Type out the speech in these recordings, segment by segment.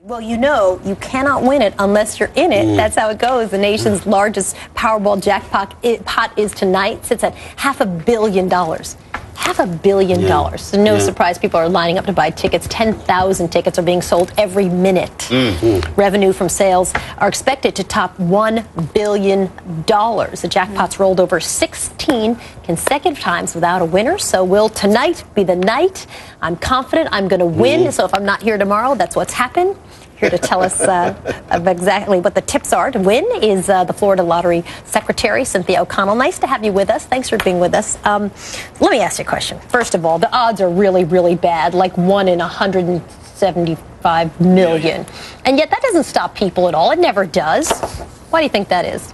Well, you know, you cannot win it unless you're in it. That's how it goes. The nation's largest Powerball jackpot is tonight. Sits at $500 million. $500 million. So no surprise people are lining up to buy tickets. 10,000 tickets are being sold every minute. Revenue from sales are expected to top $1 billion. The jackpot's rolled over 16 consecutive times without a winner. So will tonight be the night? I'm confident I'm going to win. So if I'm not here tomorrow, that's what's happened. Here to tell us exactly what the tips are to win is the Florida Lottery Secretary, Cynthia O'Connell. Nice to have you with us. Thanks for being with us. Let me ask you a question. First of all, the odds are really, really bad, like 1 in 175 million. And yet that doesn't stop people at all. It never does. Why do you think that is?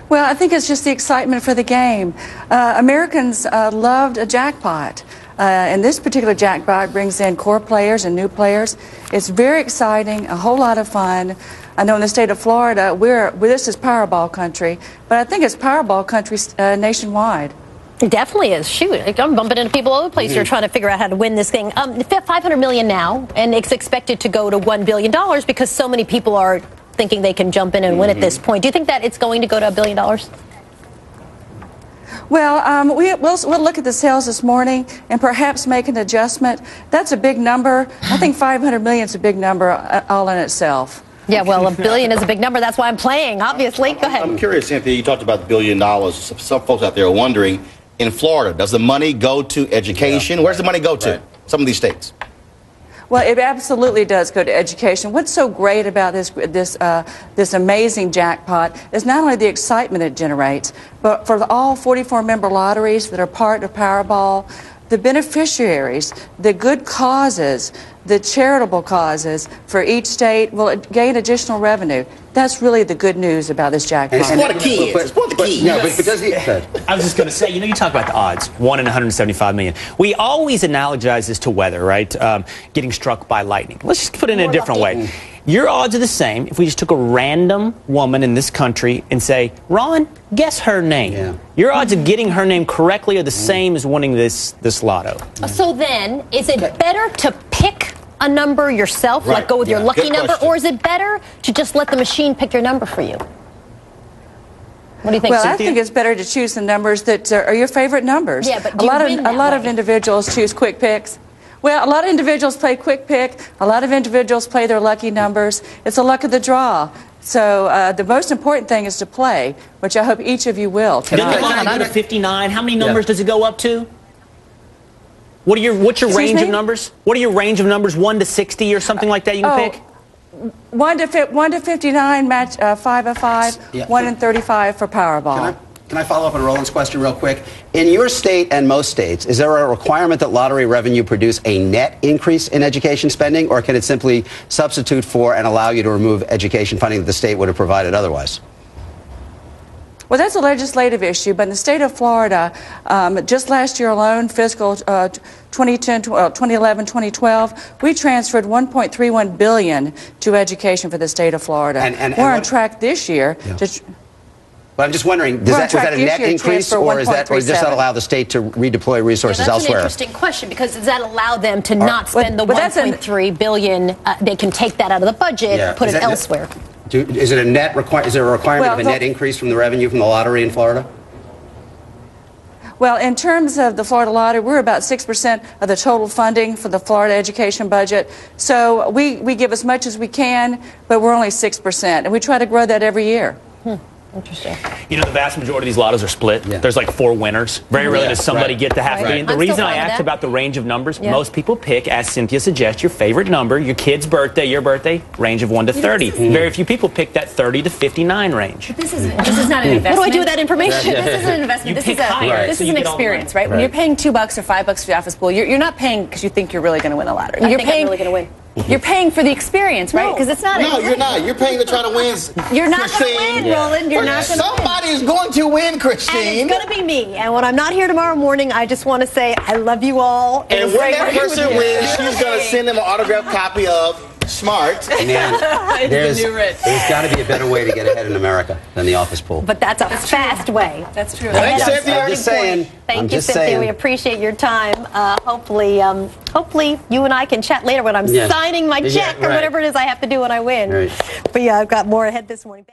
Well, I think it's just the excitement for the game. Americans loved a jackpot. And this particular jackpot brings in core players and new players. It's very exciting, a whole lot of fun. I know in the state of Florida, this is Powerball country, but I think it's Powerball country nationwide. It definitely is. Shoot, I'm bumping into people all over the place who are trying to figure out how to win this thing. $500 million now, and it's expected to go to $1 billion because so many people are thinking they can jump in and win at this point. Do you think that it's going to go to $1 billion? Well, we'll look at the sales this morning and perhaps make an adjustment. That's a big number. I think 500 million is a big number all in itself. Yeah, well, $1 billion is a big number. That's why I'm playing, obviously. Go ahead. I'm curious, Cynthia, you talked about the $1 billion. Some folks out there are wondering, in Florida, does the money go to education? Where's the money go to? Some of these states. Well, it absolutely does go to education. What's so great about this amazing jackpot is not only the excitement it generates, but for all 44 member lotteries that are part of Powerball, the beneficiaries, the good causes, the charitable causes for each state will gain additional revenue. That's really the good news about this jackpot. It's what the key is. It's what the key is. I was just going to say, you talk about the odds, 1 in 175 million. We always analogize this to weather, right? Getting struck by lightning. Let's just put it in a different way. Your odds are the same if we just took a random woman in this country and say, Ron, guess her name. Yeah. Your odds of getting her name correctly are the same as winning this lotto. So then, is it better to pick a number yourself, like go with your lucky number, or is it better to just let the machine pick your number for you? What do you think, Well, Cynthia? I think it's better to choose the numbers that are your favorite numbers. Yeah, but a lot of individuals choose quick picks. Well, a lot of individuals play quick pick. A lot of individuals play their lucky numbers. It's the luck of the draw. So the most important thing is to play, which I hope each of you will tonight. Doesn't the line go to 59? How many numbers does it go up to? What's your range of numbers? What are your range of numbers? 1 to 60 or something like that you can pick? 1 to 59 match 5 of 5. 1 and 35 for Powerball. Can I follow up on Roland's question real quick? In your state and most states, is there a requirement that lottery revenue produce a net increase in education spending, or can it simply substitute for and allow you to remove education funding that the state would have provided otherwise? Well, that's a legislative issue, but in the state of Florida, just last year alone, fiscal 2010, 2011, 2012, we transferred $1.31 billion to education for the state of Florida. We're on track this year to... But I'm just wondering, was that a net increase, or does that allow the state to redeploy resources elsewhere? That's an interesting question, because does that allow them to not spend the $1.3 billion? They can take that out of the budget, put it elsewhere. Is it a net is there a requirement of a net increase from the revenue from the lottery in Florida? Well, in terms of the Florida Lottery, we're about 6% of the total funding for the Florida education budget. So we give as much as we can, but we're only 6%, and we try to grow that every year. Interesting. The vast majority of these lottos are split. There's like 4 winners. Very rarely does somebody get to $500 million. The reason I asked about the range of numbers, most people pick, as Cynthia suggests, your favorite number, your kid's birthday, your birthday, range of 1 to 30. Very few people pick that 30 to 59 range. But this is not an investment. What do I do with that information? This is an investment. This is an experience, right? When you're paying $2 or $5 for the office pool, you're not paying because you think you're really going to win the lottery. I'm really going to win. You're paying for the experience, right? Because it's not. No, you're not. You're paying to try to win. You're not going to win, Roland. You're not going to win. Somebody is going to win, Christine. And it's going to be me. And when I'm not here tomorrow morning, I just want to say I love you all. And when that person wins, she's going to send them an autographed copy of Smart. Man, there's got to be a better way to get ahead in America than the office pool. But that's a fast way. That's true. Thanks, Cynthia. I'm just saying. Thank you, Cynthia. We appreciate your time. Hopefully you and I can chat later when I'm signing my check or whatever it is I have to do when I win. Right. But yeah, I've got more ahead this morning.